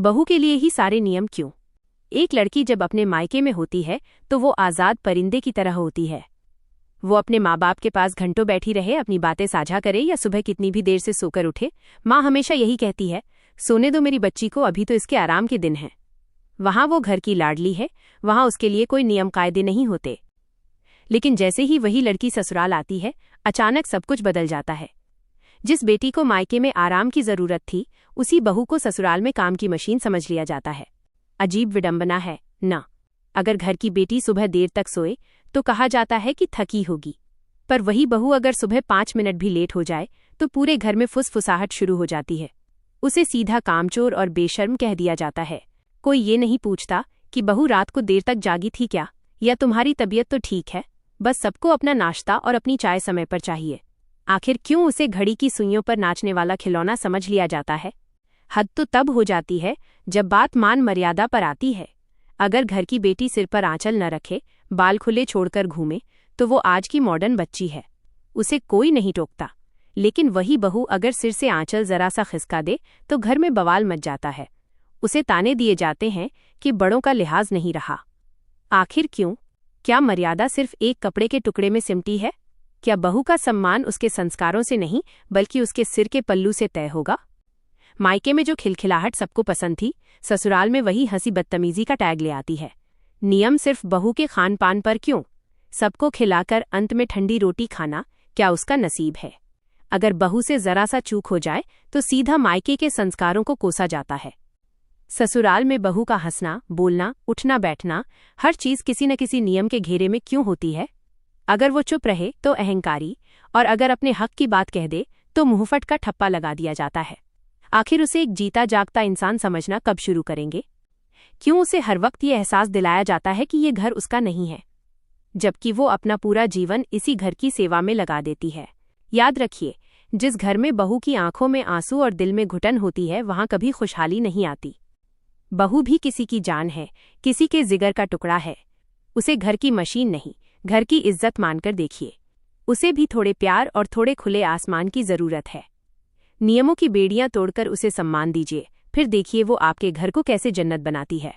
बहू के लिए ही सारे नियम क्यों? एक लड़की जब अपने मायके में होती है तो वो आज़ाद परिंदे की तरह होती है। वो अपने माँ बाप के पास घंटों बैठी रहे, अपनी बातें साझा करे या सुबह कितनी भी देर से सोकर उठे, माँ हमेशा यही कहती है, सोने दो मेरी बच्ची को, अभी तो इसके आराम के दिन हैं। वहाँ वो घर की लाडली है, वहाँ उसके लिए कोई नियम कायदे नहीं होते। लेकिन जैसे ही वही लड़की ससुराल आती है, अचानक सब कुछ बदल जाता है। जिस बेटी को मायके में आराम की जरूरत थी, उसी बहू को ससुराल में काम की मशीन समझ लिया जाता है। अजीब विडंबना है ना? अगर घर की बेटी सुबह देर तक सोए तो कहा जाता है कि थकी होगी, पर वही बहू अगर सुबह 5 मिनट भी लेट हो जाए तो पूरे घर में फुसफुसाहट शुरू हो जाती है। उसे सीधा कामचोर और बेशर्म कह दिया जाता है। कोई ये नहीं पूछता कि बहू रात को देर तक जागी थी क्या, या तुम्हारी तबीयत तो ठीक है। बस सबको अपना नाश्ता और अपनी चाय समय पर चाहिए। आखिर क्यों उसे घड़ी की सुइयों पर नाचने वाला खिलौना समझ लिया जाता है? हद तो तब हो जाती है जब बात मान मर्यादा पर आती है। अगर घर की बेटी सिर पर आंचल न रखे, बाल खुले छोड़कर घूमे, तो वो आज की मॉडर्न बच्ची है, उसे कोई नहीं टोकता। लेकिन वही बहू अगर सिर से आंचल जरा सा खिसका दे तो घर में बवाल मच जाता है। उसे ताने दिए जाते हैं कि बड़ों का लिहाज नहीं रहा। आखिर क्यों? क्या मर्यादा सिर्फ एक कपड़े के टुकड़े में सिमटी है? क्या बहू का सम्मान उसके संस्कारों से नहीं बल्कि उसके सिर के पल्लू से तय होगा? मायके में जो खिलखिलाहट सबको पसंद थी, ससुराल में वही हंसी बदतमीजी का टैग ले आती है। नियम सिर्फ बहू के खान पान पर क्यों? सबको खिलाकर अंत में ठंडी रोटी खाना क्या उसका नसीब है? अगर बहू से जरा सा चूक हो जाए तो सीधा मायके के संस्कारों को कोसा जाता है। ससुराल में बहू का हंसना, बोलना, उठना बैठना, हर चीज किसी न किसी नियम के घेरे में क्यों होती है? अगर वो चुप रहे तो अहंकारी, और अगर अपने हक की बात कह दे तो मुंहफट का ठप्पा लगा दिया जाता है। आखिर उसे एक जीता जागता इंसान समझना कब शुरू करेंगे? क्यों उसे हर वक्त ये एहसास दिलाया जाता है कि ये घर उसका नहीं है, जबकि वो अपना पूरा जीवन इसी घर की सेवा में लगा देती है? याद रखिए, जिस घर में बहू की आंखों में आंसू और दिल में घुटन होती है, वहां कभी खुशहाली नहीं आती। बहू भी किसी की जान है, किसी के जिगर का टुकड़ा है। उसे घर की मशीन नहीं, घर की इज्जत मानकर देखिए। उसे भी थोड़े प्यार और थोड़े खुले आसमान की जरूरत है। नियमों की बेड़ियां तोड़कर उसे सम्मान दीजिए, फिर देखिए वो आपके घर को कैसे जन्नत बनाती है।